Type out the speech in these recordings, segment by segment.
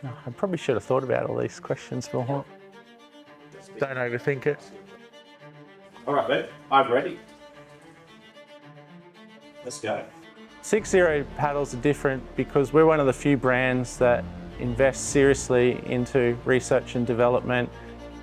I probably should have thought about all these questions more. Don't overthink it. All right, Ben, I'm ready. Let's go. 6-0 paddles are different because we're one of the few brands that invest seriously into research and development.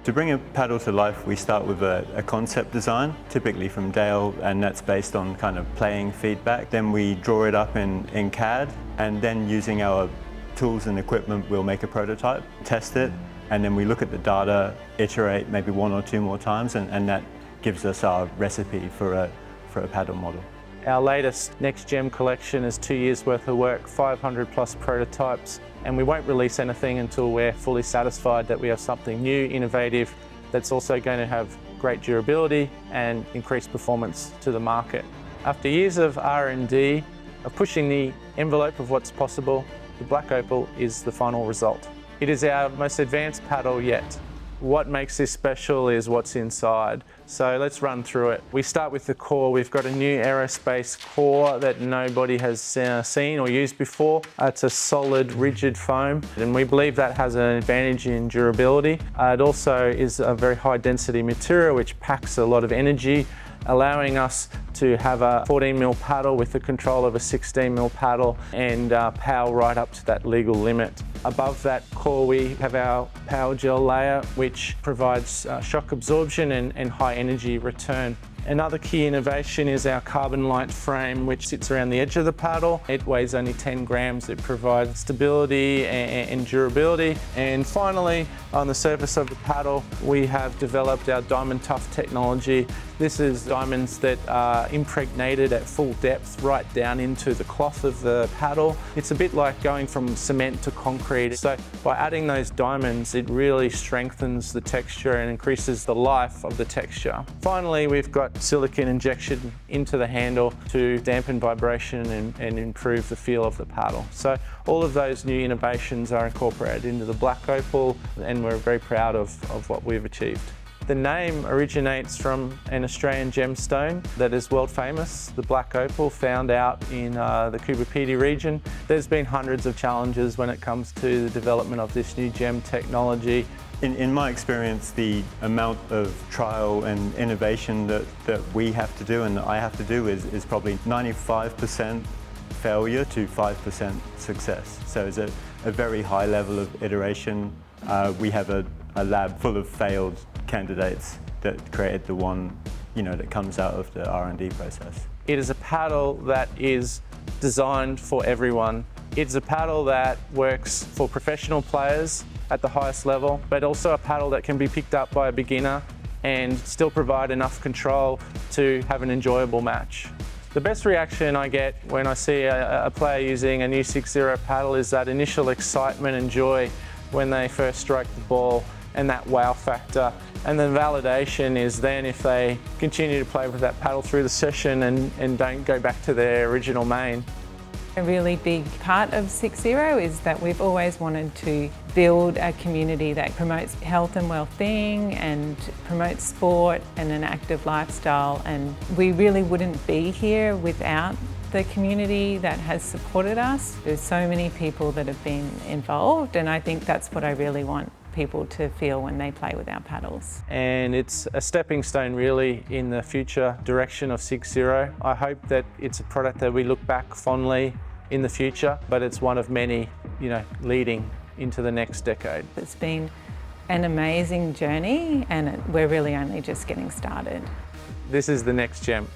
To bring a paddle to life, we start with a concept design, typically from Dale, and that's based on kind of playing feedback. Then we draw it up in CAD, and then using our tools and equipment, we'll make a prototype, test it, and then we look at the data, iterate maybe 1 or 2 more times, and that gives us our recipe for a paddle model. Our latest Next Gem collection is 2 years worth of work, 500 plus prototypes, and we won't release anything until we're fully satisfied that we have something new, innovative, that's also going to have great durability and increased performance to the market. After years of R&D, of pushing the envelope of what's possible, the Black Opal is the final result. It is our most advanced paddle yet. What makes this special is what's inside. So let's run through it. We start with the core. We've got a new Aerospace core that nobody has seen or used before. It's a solid, rigid foam, and we believe that has an advantage in durability. It also is a very high density material which packs a lot of energy, allowing us to have a 14mm paddle with the control of a 16mm paddle and power right up to that legal limit. Above that core we have our power gel layer, which provides shock absorption and high energy return. Another key innovation is our carbon light frame, which sits around the edge of the paddle. It weighs only 10 grams. It provides stability and durability. And finally, on the surface of the paddle, we have developed our Diamond Tough technology. This is diamonds that are impregnated at full depth right down into the cloth of the paddle. It's a bit like going from cement to concrete. So by adding those diamonds, it really strengthens the texture and increases the life of the texture. Finally, we've got silicone injection into the handle to dampen vibration and improve the feel of the paddle. So all of those new innovations are incorporated into the Black Opal, and we're very proud of what we've achieved. The name originates from an Australian gemstone that is world famous, the Black Opal, found out in the Coober Pedy region. There's been hundreds of challenges when it comes to the development of this new gem technology. In my experience, the amount of trial and innovation that we have to do and that I have to do is probably 95% failure to 5% success. So it's a very high level of iteration. We have a lab full of failed candidates that created the one, that comes out of the R&D process. It is a paddle that is designed for everyone. It's a paddle that works for professional players at the highest level, but also a paddle that can be picked up by a beginner and still provide enough control to have an enjoyable match. The best reaction I get when I see a player using a new 6-0 paddle is that initial excitement and joy when they first strike the ball, and that wow factor. And then validation is then if they continue to play with that paddle through the session and don't go back to their original main. A really big part of 6-0 is that we've always wanted to build a community that promotes health and well-being and promotes sport and an active lifestyle, and we really wouldn't be here without the community that has supported us. There's so many people that have been involved, and I think that's what I really want people to feel when they play with our paddles. And it's a stepping stone really in the future direction of 6-0. I hope that it's a product that we look back fondly in the future, but it's one of many, leading into the next decade. It's been an amazing journey, and we're really only just getting started. This is the Next Gem.